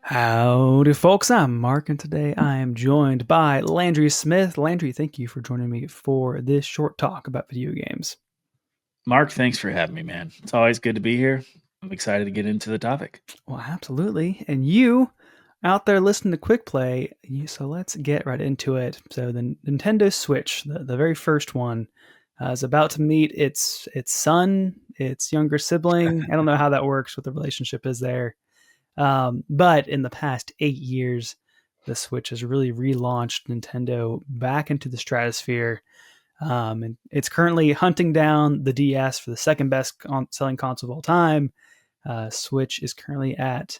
Howdy, folks. I'm Mark, and today I am joined by Landry Smith. Landry, thank you for joining me for this short talk about video games. Mark, thanks for having me, man. It's always good to be here. I'm excited to get into the topic. Well, absolutely. And you out there listening to Quick Play, so let's get right into it. So, the Nintendo Switch, the very first one, is about to meet its son, its younger sibling. I don't know how that works, what the relationship is there. But in the past 8 years, the Switch has really relaunched Nintendo back into the stratosphere. And it's currently hunting down the DS for the second best selling console of all time. Switch is currently at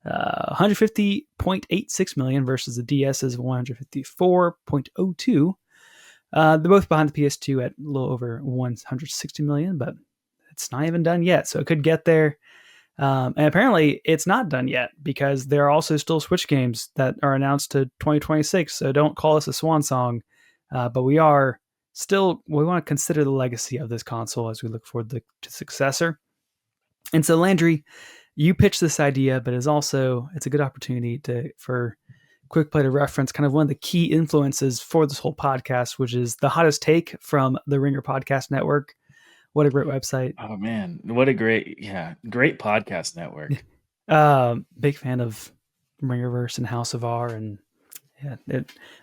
150.86 million versus the DS's 154.02. They're both behind the PS2 at a little over 160 million, but it's not even done yet. So it could get there. And apparently it's not done yet because there are also still Switch games that are announced to 2026. So don't call us a swan song, but we want to consider the legacy of this console as we look forward to successor. And so Landry, you pitched this idea, but it's a good opportunity for Quick Play to reference kind of one of the key influences for this whole podcast, which is the hottest take from the Ringer Podcast Network. What a great website. Oh man, what a great podcast network. Big fan of Ringerverse and House of R, and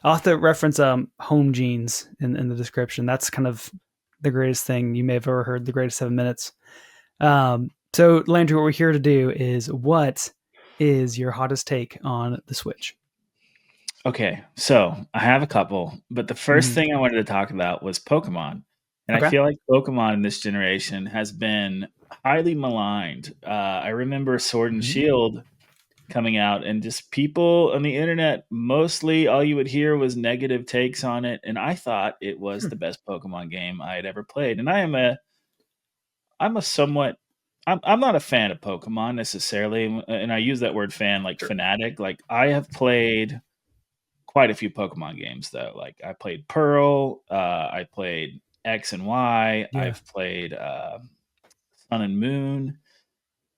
I'll have to reference Home Genes in the description. That's kind of the greatest thing you may have ever heard, the greatest 7 minutes. So Landry, what we're here to do is, what is your hottest take on the Switch? Okay, so I have a couple, but the first thing I wanted to talk about was Pokemon. And Okay. I feel like Pokemon in this generation has been highly maligned. I remember Sword and Shield coming out, and just people on the internet, mostly all you would hear was negative takes on it. And I thought it was the best Pokemon game I had ever played. And I'm not a fan of Pokemon necessarily. And I use that word fan like fanatic. Like, I have played quite a few Pokemon games though. Like, I played Pearl, I played X and Y, Yeah. I've played Sun and Moon,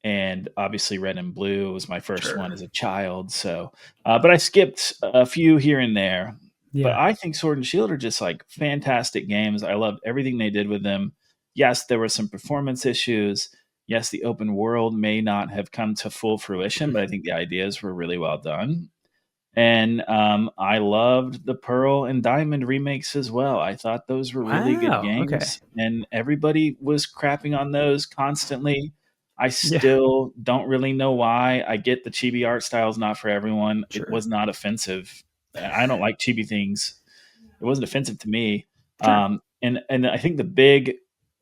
and obviously Red and Blue was my first one as a child. So, but I skipped a few here and there. But Yeah. I think Sword and Shield are just like fantastic games. I loved everything they did with them. Yes, there were some performance issues. Yes, the open world may not have come to full fruition, but I think the ideas were really well done. And I loved the Pearl and Diamond remakes as well. I thought those were really good Wow. Okay. games, and everybody was crapping on those constantly. I Yeah. still don't really know why. I get the chibi art style is not for everyone. It Sure. was not offensive. I don't like chibi things. It wasn't offensive to me. Sure. And I think the big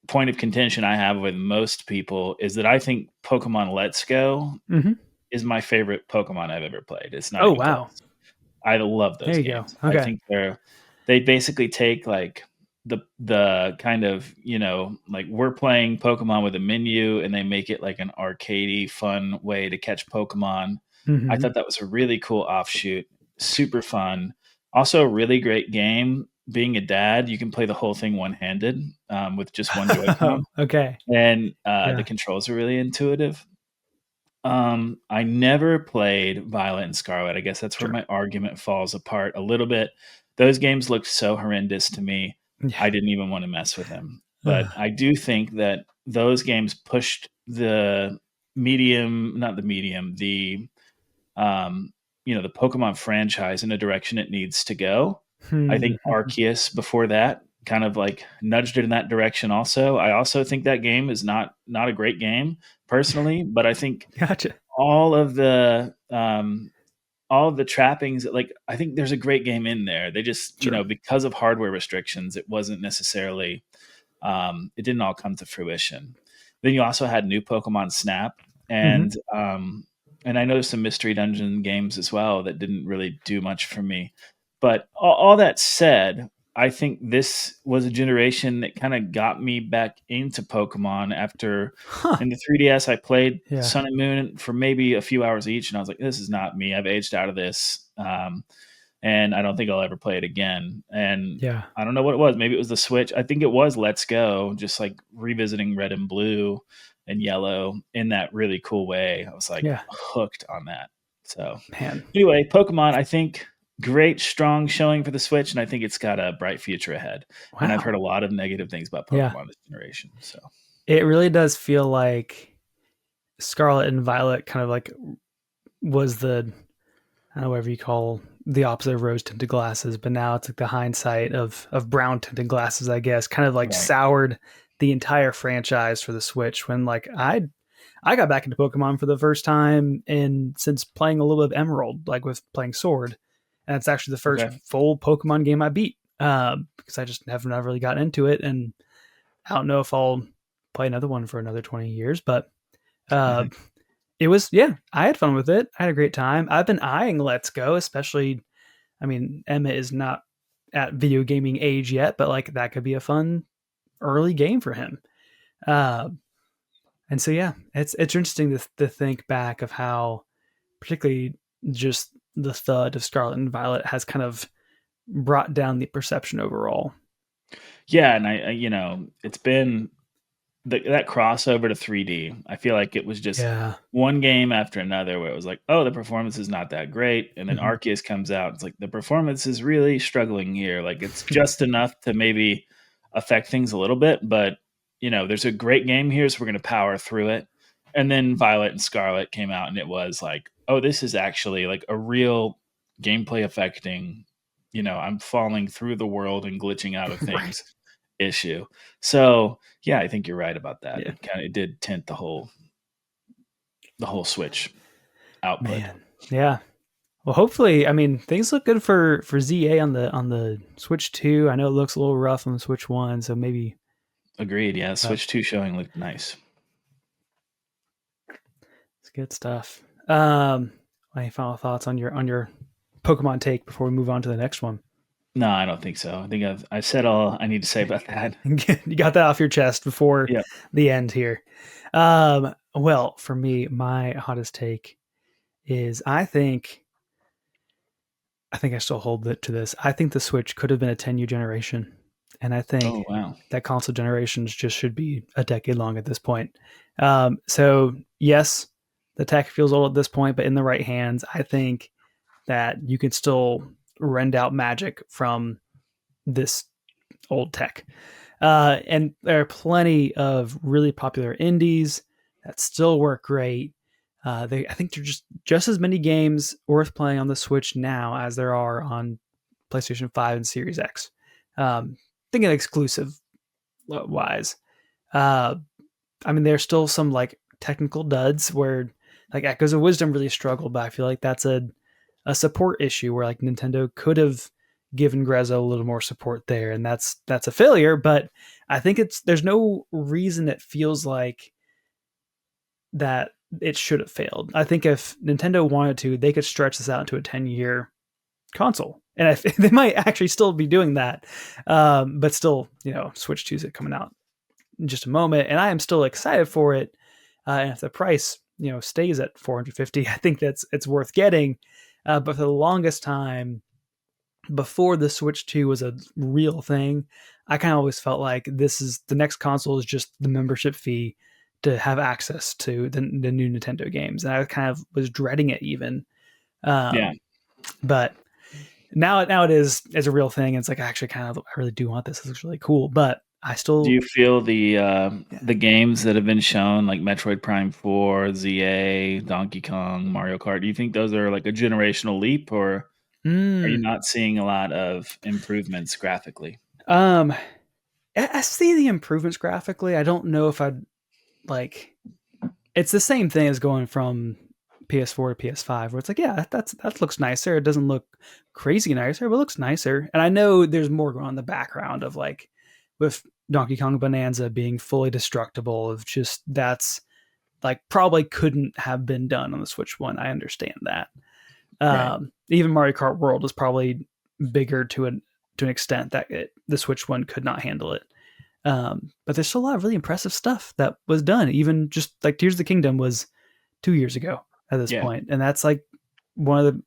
point of contention I have with most people is that I think Pokemon Let's Go is my favorite Pokemon I've ever played. It's not Oh, even wow. close. I love There those you go. games. I Okay. think they basically take like the kind of, like, we're playing Pokemon with a menu, and they make it like an arcadey fun way to catch Pokemon. I thought that was a really cool offshoot, super fun. Also a really great game. Being a dad, you can play the whole thing one-handed, with just one Joy-Con, Okay. and the Yeah. controls are really intuitive. I never played Violet and Scarlet. I guess that's where Sure. my argument falls apart a little bit. Those games looked so horrendous to me. Yeah. I didn't even want to mess with them. But I do think that those games pushed the medium, not the medium, the Pokemon franchise in a direction it needs to go. I think Arceus before that kind of like nudged it in that direction also. I also think that game is not a great game personally, but I think Gotcha. all of the trappings, like, I think there's a great game in there. They just, Sure. because of hardware restrictions, it wasn't necessarily it didn't all come to fruition. Then you also had new Pokemon Snap, and I know some Mystery Dungeon games as well that didn't really do much for me. But all that said, I think this was a generation that kind of got me back into Pokemon after. Huh. In the 3DS, I played Yeah. Sun and Moon for maybe a few hours each, and I was like, this is not me. I've aged out of this. And I don't think I'll ever play it again. And Yeah. I don't know what it was. Maybe it was the Switch. I think it was Let's Go, just like revisiting Red and Blue and Yellow in that really cool way. I was like Yeah. hooked on that. So Man, anyway, Pokemon, I think great, strong showing for the Switch, and I think it's got a bright future ahead. And I've heard wow. a lot of negative things about Yeah. Pokemon this generation. So It really does feel like Scarlet and Violet kind of like was the, I don't know, whatever you call the opposite of rose tinted glasses, but now it's like the hindsight of brown tinted glasses, I guess, kind of like right, soured the entire franchise for the Switch when like I got back into Pokemon for the first time in since playing a little bit of Emerald, like with playing Sword, and it's actually the first okay, full Pokemon game I beat because I just have never really gotten into it, and I don't know if I'll play another one for another 20 years, but uh, it was yeah, I had fun with it. I had a great time. I've been eyeing Let's Go, especially. I mean, Emmett is not at video gaming age yet, but like that could be a fun early game for him. Uh, and so yeah, it's interesting to think back of how particularly just the thud of Scarlet and Violet has kind of brought down the perception overall. yeah, and it's been that crossover to 3D. I feel like it was just Yeah. one game after another where it was like, oh, the performance is not that great, and then Mhm. Arceus comes out. It's like the performance is really struggling here. Like it's just enough to maybe affect things a little bit, but there's a great game here, so we're going to power through it. And then Violet and Scarlet came out, and it was like, oh, this is actually like a real gameplay affecting. I'm falling through the world and glitching out of Right. things issue. So yeah, I think you're right about that. Yeah. It did tint the whole Switch output. Man. Yeah. Well, hopefully, I mean, things look good for ZA on the Switch 2. I know it looks a little rough on the Switch 1, so maybe Agreed. Yeah, uh, Switch 2 showing looked nice. it's good stuff. Any final thoughts on your Pokemon take before we move on to the next one? No, I don't think so. I think I've said all I need to say about that. You got that off your chest before Yeah. the end here. Well, for me, my hottest take is I think I still hold it to this. I think the Switch could have been a 10-year generation, and I think Oh wow. that console generations just should be a decade long at this point. So yes, the tech feels old at this point, but in the right hands, I think that you can still rend out magic from this old tech. And there are plenty of really popular indies that still work great. I think there's just as many games worth playing on the Switch now as there are on PlayStation 5 and Series X. Thinking exclusive wise, uh, I mean, there's still some like technical duds where like Echoes of Wisdom really struggled, but I feel like that's a support issue where like Nintendo could have given Grezzo a little more support there, and that's a failure. But I think there's no reason it feels like that it should have failed. I think if Nintendo wanted to, they could stretch this out into a 10-year console, and if, they might actually still be doing that. But still, Switch 2 is coming out in just a moment, and I am still excited for it. And if the price stays at 450, I think it's worth getting. But for the longest time, before the Switch 2 was a real thing, I kind of always felt like this is the next console is just the membership fee to have access to the new Nintendo games. And I kind of was dreading it even. Yeah. But now it is a real thing. It's like actually kind of I really do want this. This looks really cool. But I Do still you feel yeah. the games that have been shown, like Metroid Prime 4, ZA, Donkey Kong, Mario Kart, do you think those are like a generational leap, or are you Mm, not seeing a lot of improvements graphically? um, I see the improvements graphically. I don't know if I'd like. It's the same thing as going from PS4 to PS5, where it's like, yeah, that looks nicer. It doesn't look crazy nicer, but it looks nicer. And I know there's more going on in the background of like with Donkey Kong Bonanza being fully destructible. Of just that's like probably couldn't have been done on the Switch One. I understand that. Right. Even Mario Kart World is probably bigger to an extent that the Switch One could not handle it. But there's still a lot of really impressive stuff that was done. Even just like Tears of the Kingdom was 2 years ago at this Yeah. point, and that's like one of the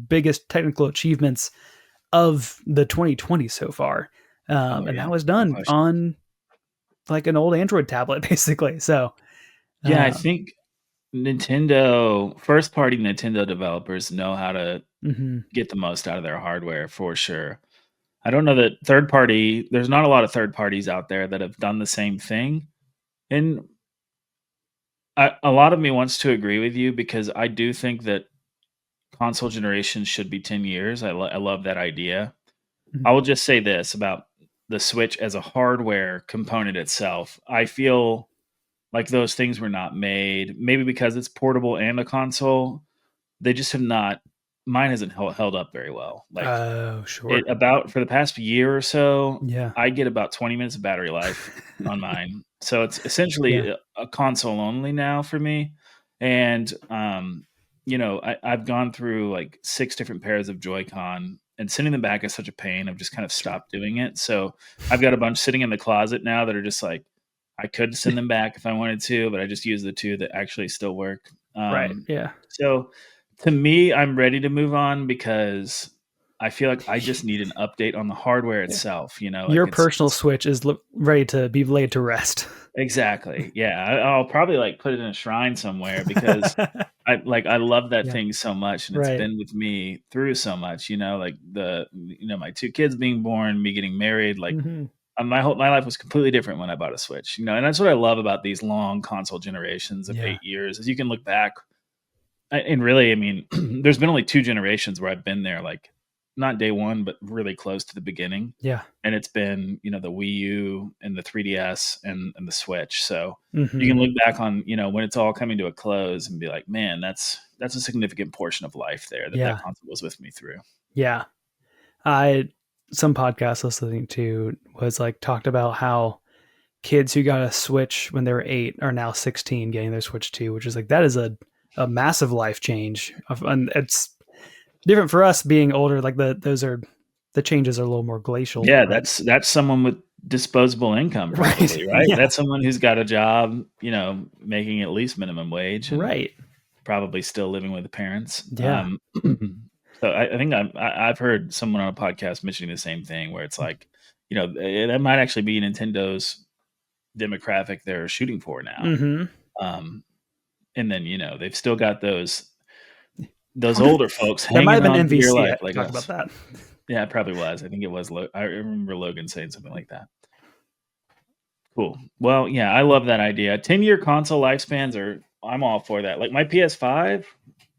biggest technical achievements of the 2020s so far. Oh And yeah. that was No done question. on like an old Android tablet, basically. So, Yeah, I uh, think Nintendo, first party Nintendo developers know how to Mm-hmm. get the most out of their hardware for sure. I don't know that third party, there's not a lot of third parties out there that have done the same thing. And a lot of me wants to agree with you because I do think that console generations should be 10 years. I love that idea. I will just say this about the Switch as a hardware component itself. I feel like those things were not made, maybe because it's portable and a console. They just have not, mine hasn't held up very well. Like, Oh, it sure. about for the past year or so, Yeah. I get about 20 minutes of battery life on mine. So it's essentially Yeah. a console only now for me. And I've gone through like 6 different pairs of Joy-Con, and sending them back is such a pain. I've just kind of Sure. stopped doing it. So I've got a bunch sitting in the closet now that are just like, I could send them back if I wanted to, but I just use the 2 that actually still work. Right. Yeah. So to me, I'm ready to move on because I feel like I just need an update on the hardware Yeah. itself, like Your personal Switch is ready to be laid to rest. exactly. Yeah, I'll probably like put it in a shrine somewhere because I love that Yeah. thing so much, and it's Right. been with me through so much, like my 2 kids being born, me getting married, like Mm-hmm. my life was completely different when I bought a Switch, and that's what I love about these long console generations of Yeah. 8 years is you can look back. And really, I mean, there's been only 2 generations where I've been there, like, not day 1, but really close to the beginning, Yeah. and it's been, the Wii U and the 3DS and the Switch, so you Mm-hmm. can look back on, when it's all coming to a close and be like, "Man, that's a significant portion of life there that Yeah. console was with me through." Yeah. I some podcast listening to was like talked about how kids who got a Switch when they were 8 are now 16 getting their Switch 2, which is like that is a massive life change. And it's different for us being older. Like the changes are a little more glacial, Yeah, but that's someone with disposable income right. probably, right? Yeah. That's someone who's got a job, making at least minimum wage and Right. probably still living with the parents. Yeah. So I think I've heard someone on a podcast mentioning the same thing, where it's like, that might actually be Nintendo's demographic they're shooting for now. Mm-hmm. Um, and then they've still got those older folks That might hanging have been on for dear MVC. life I like talked about us. that. Yeah, it probably was. I think it was. I remember Logan saying something like that. Cool. Well, yeah, I love that idea. 10-year console lifespans are. I'm all for that. Like my PS5,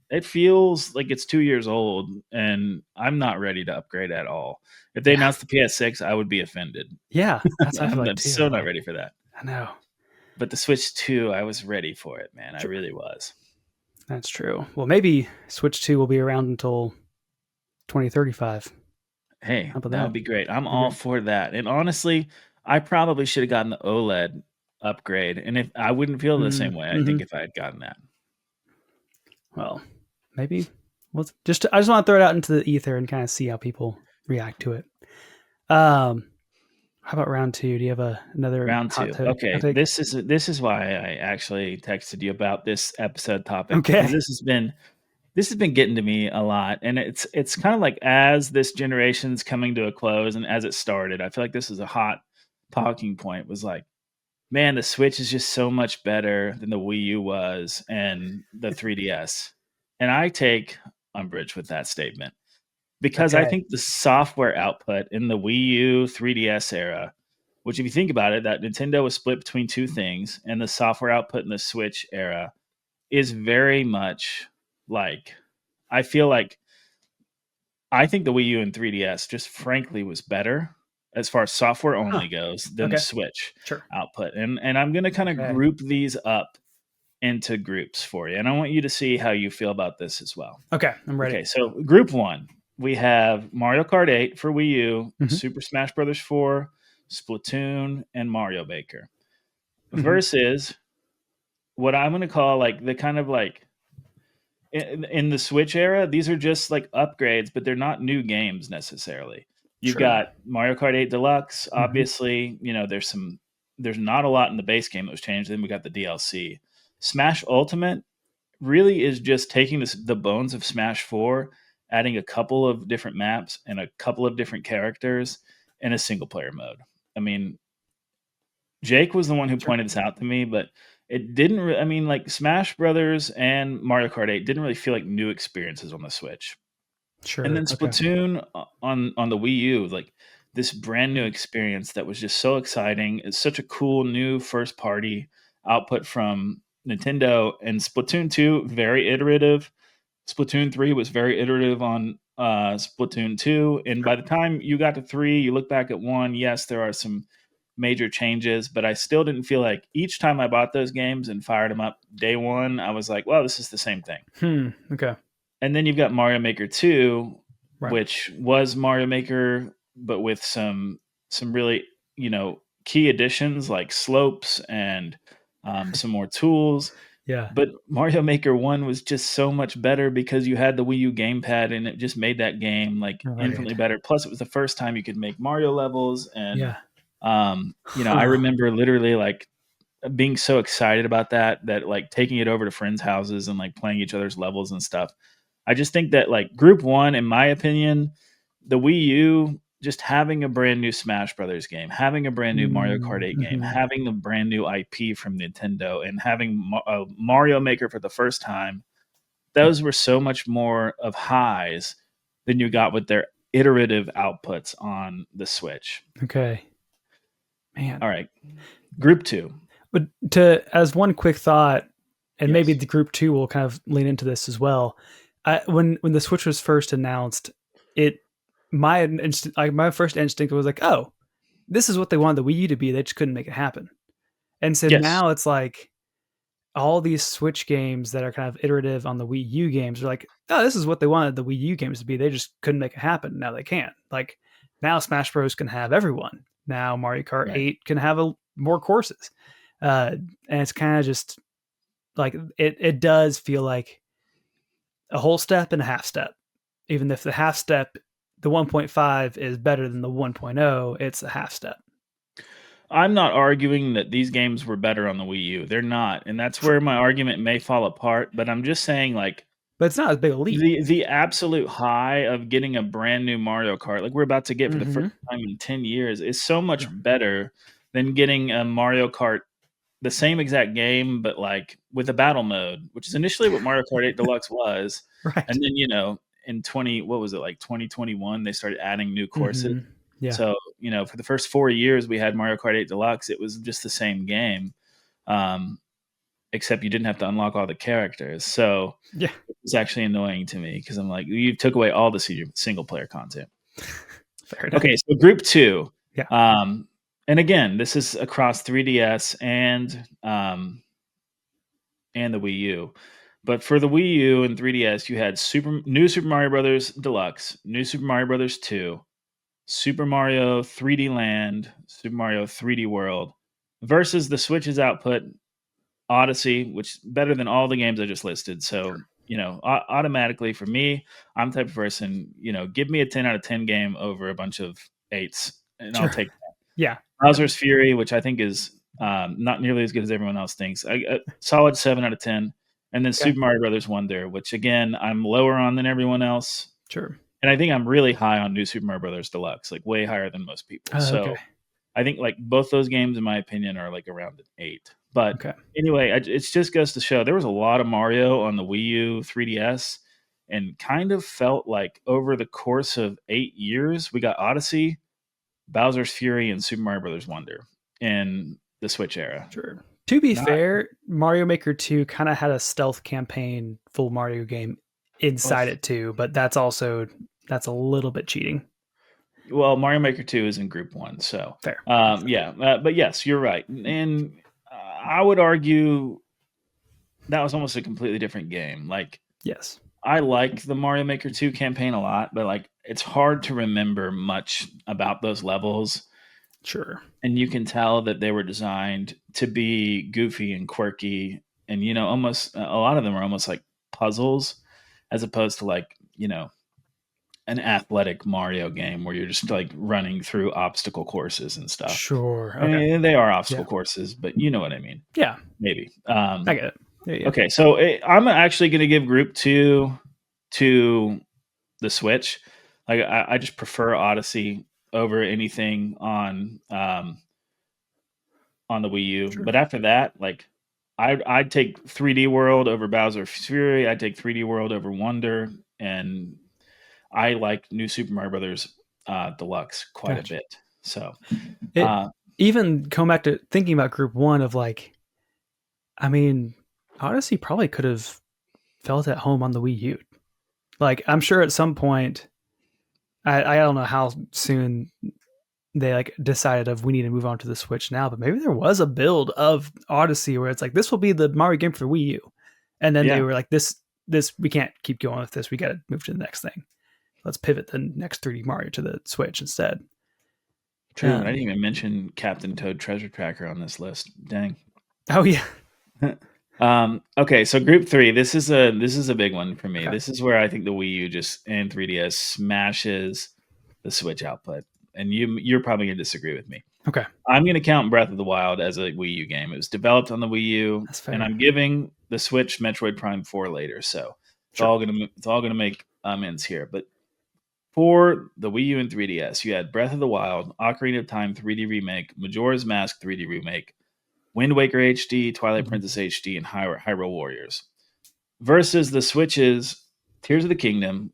it feels like it's 2 years old, and I'm not ready to upgrade at all. If they Yeah. announced the PS6, I would be offended. Yeah. That's what I feel like I'm too. so not Like ready for that. I know. But the Switch 2, I was ready for it, man. I Sure. really was. That's true. Well, maybe Switch 2 will be around until 2035. Hey, How about that that? would be great. I'm Be all great. for that. And honestly, I probably should have gotten the OLED upgrade, and if I wouldn't feel the same way, I Mm-hmm. think if I had gotten that. Well, maybe I just want to throw it out into the ether and kind of see how people react to it. How about round 2? Do you have another Round hot 2. take? Hot Okay, take? this is why I actually texted you about this episode topic because Okay. this has been getting to me a lot, and it's kind of like as this generation's coming to a close and as it started, I feel like this is a hot talking point. Was like, man, the Switch is just so much better than the Wii U was and the 3DS, and I take umbrage with that statement because I Okay. think the software output in the Wii U 3DS era, which if you think about it, that Nintendo was split between 2 things, and the software output in the Switch era is very much like, I feel like I think the Wii U and 3DS just frankly was better as far as software Huh. only goes than the Okay. Switch Sure. output. And I'm going to kind of Okay. group these up into groups for you. And I want you to see how you feel about this as well. Okay. I'm ready. Okay, so group 1, we have Mario Kart 8 for Wii U, Mm-hmm. Super Smash Bros. 4, Splatoon, and Mario Maker Mm-hmm. versus what I'm going to call like the kind of like in the Switch era, these are just like upgrades, but they're not new games necessarily. You've Sure. got Mario Kart 8 Deluxe. Mm-hmm. Obviously, there's not a lot in the base game that was changed. Then we got the DLC. Smash Ultimate really is just taking the bones of Smash 4, adding a couple of different maps and a couple of different characters in a single player mode. I mean, Jake was the one who Sure. pointed this out to me, but it didn't. I mean, like Smash Brothers and Mario Kart 8 didn't really feel like new experiences on the Switch. And Sure. then Okay. Splatoon on the Wii U, like this brand new experience that was just so exciting. It's such a cool new first party output from Nintendo. And Splatoon 2, very iterative. Splatoon 3 was very iterative on Splatoon 2. And by the time you got to 3, you look back at 1, yes, there are some major changes, but I still didn't feel like each time I bought those games and fired them up day one, I was like, well, this is the same thing. Okay. And then you've got Mario Maker 2, Right. which was Mario Maker, but with some really, key additions like slopes and some more tools. Yeah. But Mario Maker 1 was just so much better because you had the Wii U gamepad and it just made that game like Right. infinitely better. Plus, it was the first time you could make Mario levels. And, Yeah. I Huh. remember literally like being so excited about that like taking it over to friends' houses and like playing each other's levels and stuff. I just think that like group one, in my opinion, the Wii U, just having a brand new Smash Brothers game, having a brand new Mario Kart 8 game, Mm-hmm. having the brand new IP from Nintendo, and having Mario Maker for the first time, those were so much more of highs than you got with their iterative outputs on the Switch. Okay. Man. All right, group two. But to as one quick thought, and maybe Yes. the group two will kind of lean into this as well. When the Switch was first announced, it my first instinct was like, oh, this is what they wanted the Wii U to be. They just couldn't make it happen. And so Yes. now it's like all these Switch games that are kind of iterative on the Wii U games are like, oh, this is what they wanted the Wii U games to be. They just couldn't make it happen. Now they can. Like now Smash Bros can have everyone. Now Mario Kart Right. 8 can have more courses. And it's kind of just like it does feel like a whole step and a half step. Even if the half step, the 1.5 is better than the 1.0, it's a half step. I'm not arguing that these games were better on the Wii U. They're not, and that's True. where my argument may fall apart. But I'm just saying, like But it's not as big a leap. the absolute high of getting a brand new Mario Kart, like we're about to get for the first Mm-hmm. time in 10 years, is so much Sure. better than getting a Mario Kart, the same exact game, but like with a battle mode, which is initially what Mario Kart 8 Deluxe was, Right. and then in what was it, like 2021, they started adding new courses. Mm-hmm. Yeah. So, for the first 4 years we had Mario Kart 8 Deluxe, it was just the same game, um, except you didn't have to unlock all the characters. So Yeah. it's actually annoying to me because I'm like, you took away all the single player content. Fair enough. Okay, so group two. Yeah. And again, this is across 3DS and the Wii U. But for the Wii U and 3DS, you had New Super Mario Brothers Deluxe, New Super Mario Brothers 2, Super Mario 3D Land, Super Mario 3D World, versus the Switch's output, Odyssey, which is better than all the games I just listed. So, automatically for me, I'm the type of person, give me a 10 out of 10 game over a bunch of eights, and I'll Sure. take Yeah. Bowser's Fury, which I think is not nearly as good as everyone else thinks. A solid 7 out of 10. And then Okay. Super Mario Brothers Wonder, which again, I'm lower on than everyone else. Sure. And I think I'm really high on New Super Mario Brothers Deluxe, like way higher than most people. Okay. So I think like both those games, in my opinion, are like around an 8. But Okay. anyway, it just goes to show there was a lot of Mario on the Wii U 3DS, and kind of felt like over the course of 8 years, we got Odyssey, Bowser's Fury, and Super Mario Brothers Wonder in the Switch era. Sure. To be Not fair, Mario Maker 2 kind of had a stealth campaign full Mario game inside well, it too, but that's a little bit cheating. well, Mario Maker 2 is in Group 1, so Fair. yeah. But yes, you're right, and I would argue that was almost a completely different game. Like Yes. I like the Mario Maker 2 campaign a lot, but like it's hard to remember much about those levels. Sure. And you can tell that they were designed to be goofy and quirky, and almost a lot of them are almost like puzzles, as opposed to like an athletic Mario game where you're just like running through obstacle courses and stuff. Sure. I Okay. mean, they are Yeah. obstacle courses, but you know what I mean. Yeah. Maybe. I get it. Yeah. Okay, so I'm actually going to give Group 2 to the Switch. Like I just prefer Odyssey over anything on the Wii U. Sure. But after that, like I'd take 3D World over Bowser's Fury. I'd take 3D World over Wonder, and I like New Super Mario Brothers Deluxe quite a Gotcha. bit. So It uh, even going back to thinking about Group One of like, I mean, Odyssey probably could have felt at home on the Wii U. Like, I'm sure at some point, I don't know how soon they like decided of we need to move on to the Switch now, but maybe there was a build of Odyssey where it's like this will be the Mario game for the Wii U, and then they yeah, were like this we can't keep going with this. We got to move to the next thing. Let's pivot the next 3D Mario to the Switch instead. true. And I didn't even mention Captain Toad Treasure Tracker on this list. Dang. Oh yeah. Okay, so Group 3. This is a big one for me. Okay. This is where I think the Wii U just and 3DS smashes the Switch output. And you're probably gonna disagree with me. Okay. I'm gonna count Breath of the Wild as a Wii U game. It was developed on the Wii U, That's and fair. I'm giving the Switch Metroid Prime 4 later. So Sure. it's all gonna make amends here. But for the Wii U and 3DS, you had Breath of the Wild, Ocarina of Time 3D remake, Majora's Mask 3D remake, Wind Waker HD, Twilight Mhm. Princess HD, and Hyrule Warriors. Versus the Switch's Tears of the Kingdom,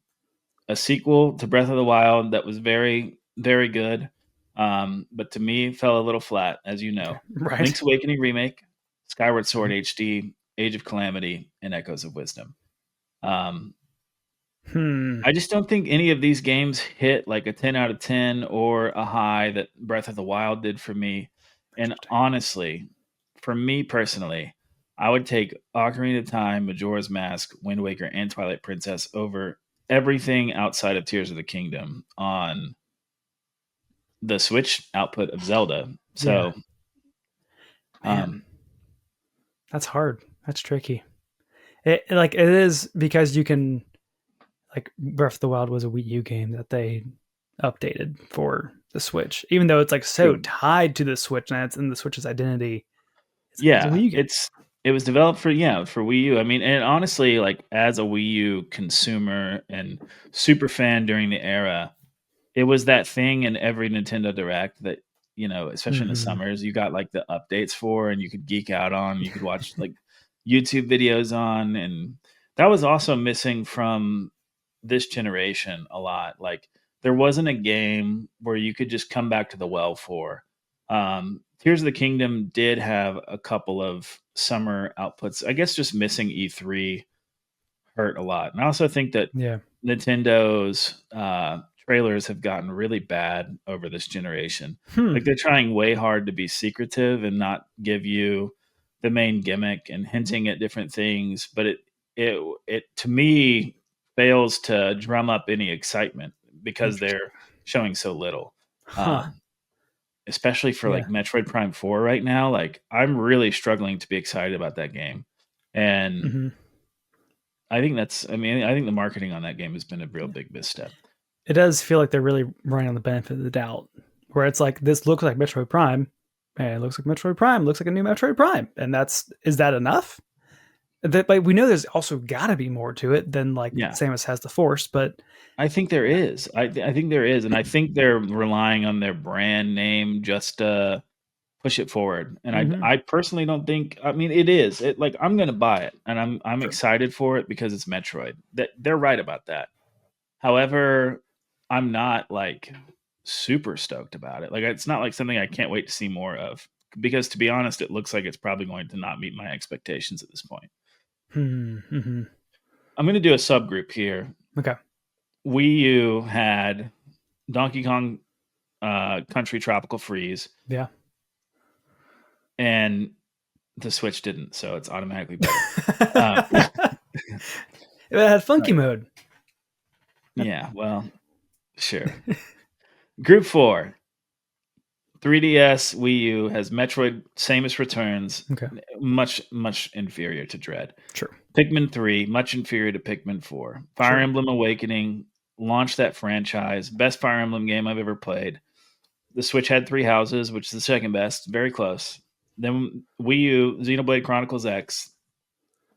a sequel to Breath of the Wild that was very, very good, but to me fell a little flat, as you Okay. know. Right. Link's Awakening remake, Skyward Sword Mhm. HD, Age of Calamity, and Echoes of Wisdom. Um, Hmm. I just don't think any of these games hit like a 10 out of 10 or a high that Breath of the Wild did for me. And Interesting. honestly, for me personally, I would take Ocarina of Time, Majora's Mask, Wind Waker, and Twilight Princess over everything outside of Tears of the Kingdom on the Switch output of Zelda. Yeah. So, Man, um, that's hard. That's tricky. It is because you can like Breath of the Wild was a Wii U game that they updated for the Switch, even though it's like so true. tied to the Switch and it's in the Switch's identity. It's a Yeah, Wii U game. it was developed for for Wii U. I mean, and honestly, like as a Wii U consumer and super fan during the era, it was that thing in every Nintendo Direct that, especially in the Mm-hmm. summers, you got like the updates for and you could geek out on, you could watch like YouTube videos on, and that was also missing from this generation a lot. Like there wasn't a game where you could just come back to the well for. Tears of the Kingdom did have a couple of summer outputs. I guess just missing E3 hurt a lot. And I also think that Yeah. Nintendo's trailers have gotten really bad over this generation. Hmm. Like they're trying way hard to be secretive and not give you the main gimmick and hinting at different things, but it to me fails to drum up any excitement because Interesting. they're showing so little. Huh. Um, Especially for Yeah. like Metroid Prime 4 right now, like I'm really struggling to be excited about that game. And Mm-hmm. I think the marketing on that game has been a real big misstep. It does feel like they're really running on the benefit of the doubt, where it's like this looks like Metroid Prime, and it looks like Metroid Prime, looks like a new Metroid Prime, and is that enough? That like we know there's also got to be more to it than like Yeah, Samus has the Force, but I think there is. I think there is, and I think they're relying on their brand name just to push it forward. And I mm-hmm. I personally don't think. I mean, it is. It like I'm gonna buy it, and I'm Sure. excited for it because it's Metroid. That they're right about that. However, I'm not like super stoked about it. Like it's not like something I can't wait to see more of because to be honest, it looks like it's probably going to not meet my expectations at this point. Mm-hmm. I'm going to do a subgroup here. Okay. Wii U had Donkey Kong Country Tropical Freeze, Yeah. and the Switch didn't, so it's automatically better. Uh, It had funky right. mode. Yeah, well, sure. Group 4, 3DS, Wii U has Metroid Samus Returns, Okay. much, much inferior to Dread. Sure. Pikmin 3, much inferior to Pikmin 4. Fire Sure. Emblem Awakening launched that franchise. Best Fire Emblem game I've ever played. The Switch had Three Houses, which is the second best, very close. Then Wii U, Xenoblade Chronicles X,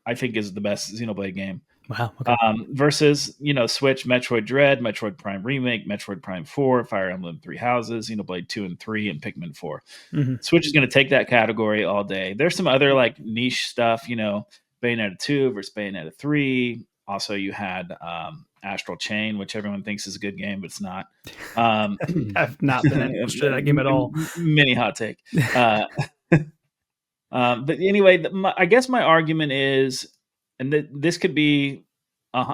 I think is the best Xenoblade game. Wow. Okay. Versus, Switch, Metroid Dread, Metroid Prime Remake, Metroid Prime 4, Fire Emblem Three Houses, Xenoblade 2 and 3, and Pikmin 4. Hmm. Switch is going to take that category all day. There's some other like niche stuff, Bayonetta 2 versus Bayonetta 3. Also, you had Astral Chain, which everyone thinks is a good game, but it's not. I've not been interested in that game at all. Mini hot take. But anyway, I guess my argument is, and this could be,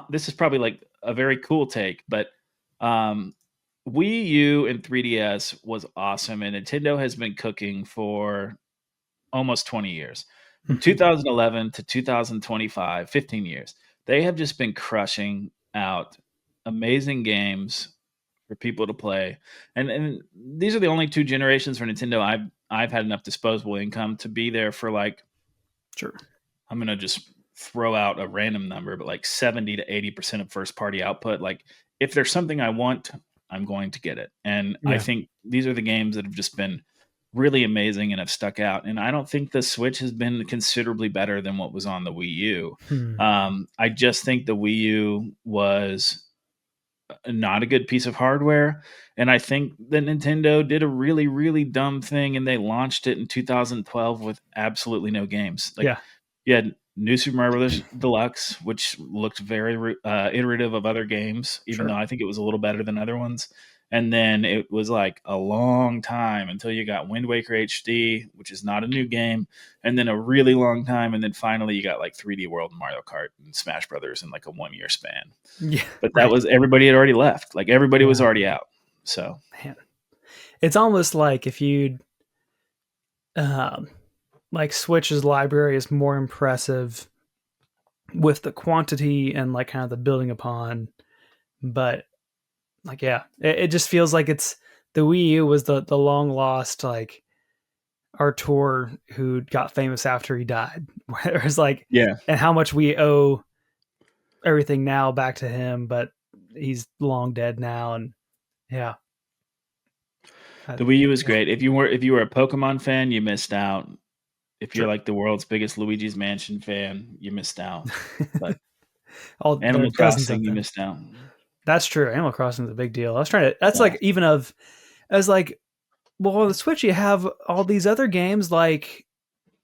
this is probably like a very cool take, but Wii U and 3DS was awesome, and Nintendo has been cooking for almost 20 years. From 2011 to 2025, 15 years. They have just been crushing out amazing games for people to play. And these are the only 2 generations for Nintendo I've had enough disposable income to be there for like, Sure. I'm going to just throw out a random number, but like 70 to 80% of first party output. Like if there's something I want, I'm going to get it. And I think these are the games that have just been really amazing and have stuck out. And I don't think the Switch has been considerably better than what was on the Wii U. I just think the Wii U was not a good piece of hardware. And I think that Nintendo did a really, really dumb thing, and they launched it in 2012 with absolutely no games. Like, you had New Super Mario Bros. Deluxe, which looked very iterative of other games, even though I think it was a little better than other ones. And then it was like a long time until you got Wind Waker HD, which is not a new game, and then a really long time, and then finally you got like 3D World and Mario Kart and Smash Brothers in like a 1-year span. Yeah, but that was, everybody had already left. Like everybody was already out. So man, it's almost like if you'd like Switch's library is more impressive with the quantity and like kind of the building upon, but like it just feels like it's the Wii U was the long lost like Artur who got famous after he died. Whereas like and how much we owe everything now back to him, but he's long dead now. And the Wii U was great. If you were a Pokemon fan, you missed out. If you're like the world's biggest Luigi's Mansion fan, you missed out. But Animal Crossing, you missed out. That's true. Animal Crossing is a big deal. I was trying to. That's like even of as like, well, on the Switch you have all these other games like.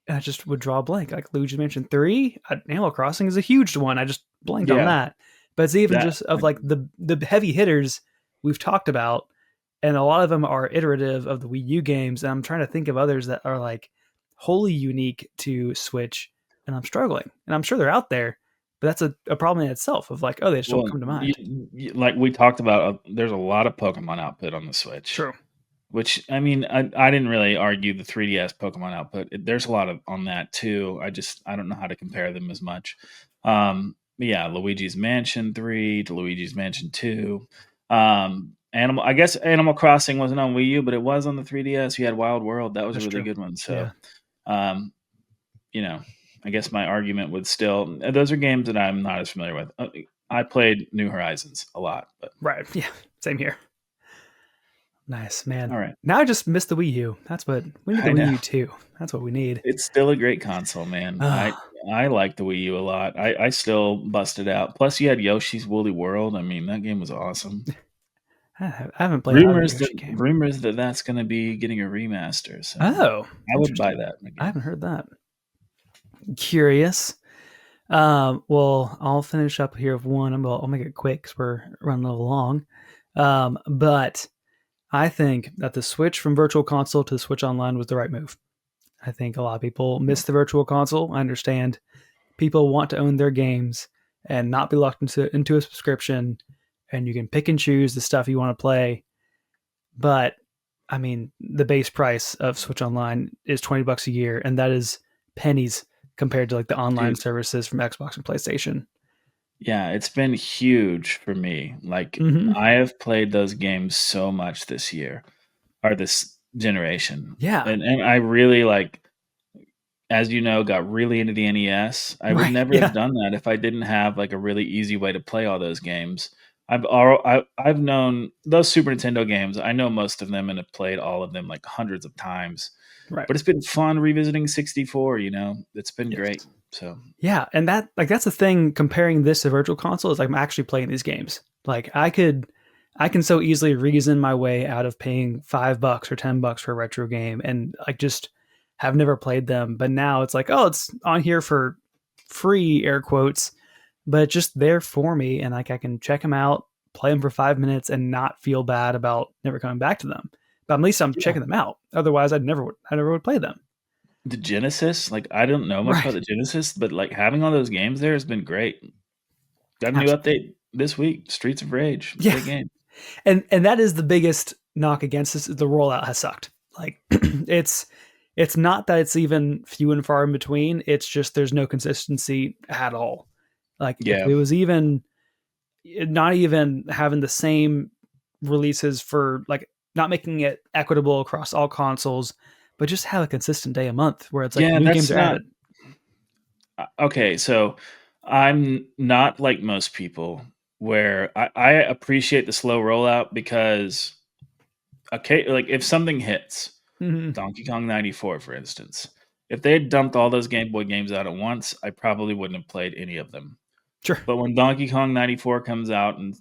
I just would draw a blank. Like Luigi's Mansion 3, Animal Crossing is a huge one. I just blanked on that. But it's even just of like the heavy hitters we've talked about, and a lot of them are iterative of the Wii U games. And I'm trying to think of others that are like wholly unique to Switch, and I'm struggling. And I'm sure they're out there, but that's a problem in itself of like, oh, they just don't come to mind. Like we talked about, there's a lot of Pokemon output on the Switch. True. Which, I mean, I didn't really argue the 3DS Pokemon output. There's a lot of on that too. I don't know how to compare them as much. Luigi's Mansion 3 to Luigi's Mansion 2. I guess Animal Crossing wasn't on Wii U, but it was on the 3DS. You had Wild World. That was a really good one. So, I guess my argument would still, those are games that I'm not as familiar with. I played New Horizons a lot. But. Right. Yeah. Same here. Nice, man. All right. Now I just missed the Wii U. That's what we need. The Wii U too. That's what we need. It's still a great console, man. I like the Wii U a lot. I still bust it out. Plus, you had Yoshi's Woolly World. I mean, that game was awesome. I haven't played rumors that that's going to be getting a remaster. So I would buy that. Again. I haven't heard that. Curious. Well, I'll finish up here with one. I'll make it quick because we're running a little long. But I think that the switch from Virtual Console to the Switch Online was the right move. I think a lot of people miss the Virtual Console. I understand people want to own their games and not be locked into a subscription, and you can pick and choose the stuff you want to play. But I mean, the base price of Switch Online is $20 a year, and that is pennies compared to like the online services from Xbox and PlayStation. Yeah, it's been huge for me. Like I have played those games so much this year or this generation. Yeah. And I really as you know, got really into the NES. I would never have done that if I didn't have like a really easy way to play all those games. I've known those Super Nintendo games. I know most of them and have played all of them like hundreds of times. Right. But it's been fun revisiting 64, It's been great. So Yeah, and that's the thing comparing this to Virtual Console is like I'm actually playing these games. Like I can so easily reason my way out of paying $5 or $10 for a retro game and like just have never played them. But now it's like, oh, it's on here for free, air quotes, but it's just there for me. And like I can check them out, play them for 5 minutes and not feel bad about never coming back to them. But at least I'm yeah. checking them out. Otherwise I never would play them. The Genesis, like I don't know much about Right. the Genesis, but like having all those games there has been great. Got a new Absolutely. update this week, Streets of Rage. Yeah. Great game. And that is the biggest knock against this. The rollout has sucked. Like it's not that it's even few and far in between. It's just there's no consistency at all. Like if Yeah. it was even not even having the same releases for like not making it equitable across all consoles, but just have a consistent day a month where it's like Yeah, new games that's are not added. okay. So I'm not like most people where I appreciate the slow rollout because okay, like if something hits, Mm-hmm. Donkey Kong 94, for instance, if they had dumped all those Game Boy games out at once, I probably wouldn't have played any of them. Sure. But when Donkey Kong 94 comes out and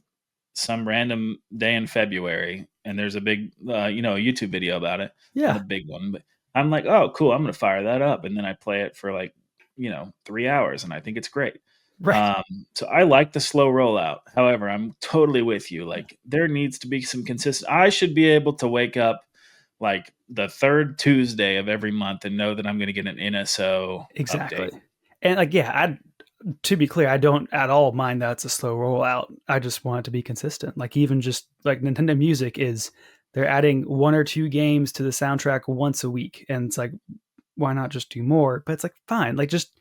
some random day in February, and there's a big, a YouTube video about it. Not a Yeah. big one, but I'm like, oh, cool. I'm going to fire that up, and then I play it for like, 3 hours, and I think it's great. Right. Um, so I like the slow rollout. However, I'm totally with you. Like, there needs to be some consistent. I should be able to wake up like the third Tuesday of every month and know that I'm going to get an NSO Exactly. update. And like, yeah, to be clear, I don't at all mind that it's a slow rollout. I just want it to be consistent. Like even just like Nintendo Music is they're adding one or two games to the soundtrack once a week. And it's like, why not just do more? But it's like, fine, like just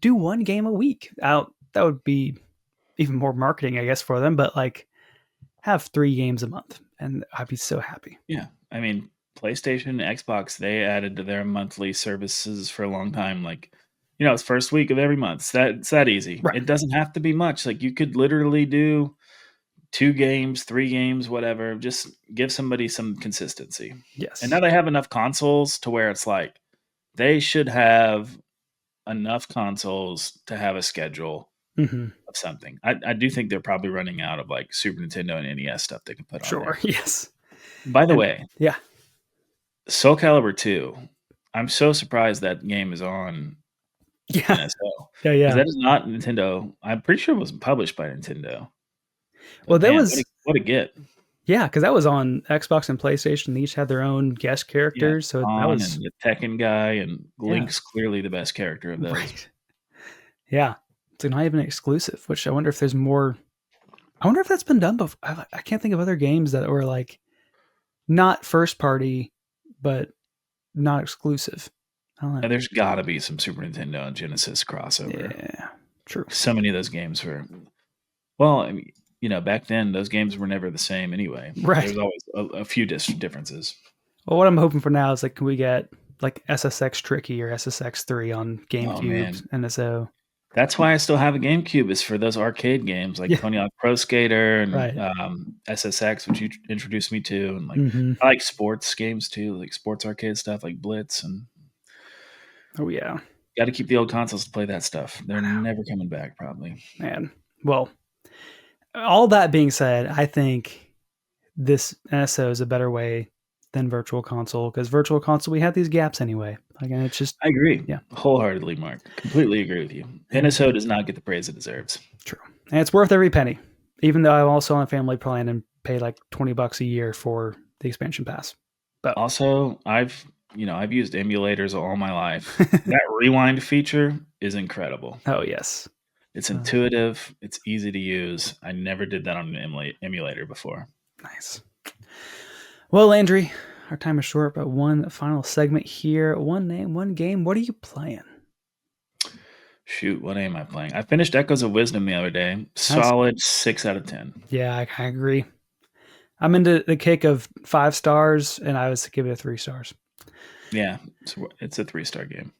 do one game a week. Out that would be even more marketing, I guess, for them, but like have 3 games a month and I'd be so happy. Yeah. I mean, PlayStation, Xbox, they added to their monthly services for a long time. Like, it's first week of every month. It's that easy. Right. It doesn't have to be much. Like you could literally do 2 games, 3 games, whatever. Just give somebody some consistency. And now Yes. they have enough consoles to where it's like they should have enough consoles to have a schedule Hmm. of something. I do think they're probably running out of like Super Nintendo and NES stuff they can put on Sure. there. Yes. By the And way, yeah. Soul Calibur 2, I'm so surprised that game is on Yeah. NSO Yeah. because Yeah. that is not Nintendo. I'm pretty sure it wasn't published by Nintendo. Well, But there man, was what a get. Yeah, because that was on Xbox and PlayStation. They each had their own guest Yeah, characters, so that On was and the Tekken guy and yeah, Link's clearly the best character of those. right. Yeah, it's not even exclusive. Which I wonder if there's more. I wonder if that's been done before. I can't think of other games that were like not first party, but not exclusive. I don't know. And there's got to be some Super Nintendo and Genesis crossover. Yeah, true. So many of those games were well, I mean, back then those games were never the same anyway. Right. There's always a few differences. Well, what I'm hoping for now is like, can we get like SSX Tricky or SSX3 on Oh GameCube man, and so that's why I still have a GameCube is for those arcade games like yeah, Tony Hawk Pro Skater and right. SSX, which you introduced me to, and like Hmm. I like sports games too, like sports arcade stuff like Blitz, and Oh yeah, got to keep the old consoles to play that stuff. I They're know, never coming back, probably. man. Well, all that being said, I think this NSO is a better way than Virtual Console because Virtual Console we had these gaps anyway. Again, it's just I agree yeah, wholeheartedly, Mark. Completely agree with you. and NSO does not get the praise it deserves. true, and it's worth every penny. Even though I'm also on a family plan and pay like $20 a year for the expansion pass. But Also, I've used emulators all my life. That rewind feature is incredible. oh yes, It's uh, intuitive. It's easy to use. I never did that on an emulator before. nice. Well, Landry, our time is short, but one final segment here. One name, one game. What are you playing? Shoot, what am I playing? I finished Echoes of Wisdom the other day. Nice. Solid 6 out of 10. Yeah, I agree. I'm into the kick of 5 stars, and I was give it a 3 stars. Yeah, it's a 3-star game.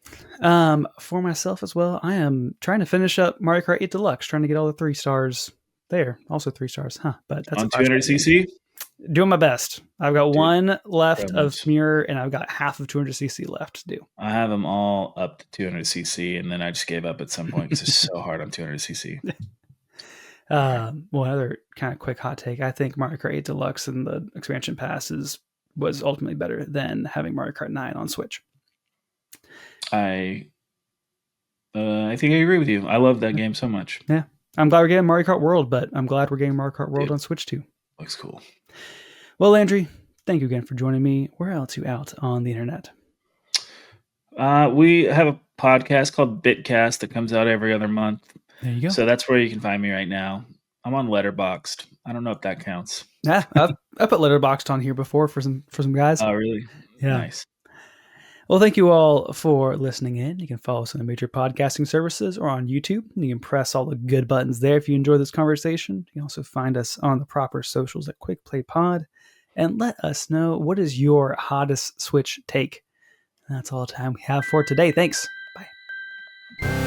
For myself as well, I am trying to finish up Mario Kart 8 Deluxe, trying to get all the 3 stars there. Also 3 stars, huh? But that's On a 5 star game. 200cc? Doing my best. I've got Dude, one pro left of moves. Mirror, and I've got half of 200cc left to do. I have them all up to 200cc, and then I just gave up at some point because it's so hard on 200cc. One other kind of quick hot take. I think Mario Kart 8 Deluxe and the expansion pass was ultimately better than having Mario Kart 9 on Switch. I think I agree with you. I love that game so much. Yeah. I'm glad we're getting Mario Kart World, but I'm glad we're getting Mario Kart World on Switch too. Looks cool. Well, Landry, thank you again for joining me. Where else are you out on the internet? We have a podcast called Bitcast that comes out every other month. There you go. So that's where you can find me right now. I'm on Letterboxd. I don't know if that counts. Yeah, I put Letterboxd on here before for some guys. Oh, really? Yeah. Nice. Well, thank you all for listening in. You can follow us on the major podcasting services or on YouTube. You can press all the good buttons there if you enjoy this conversation. You can also find us on the proper socials at Quick Play Pod. And let us know, what is your hottest Switch take? And that's all the time we have for today. Thanks. Bye.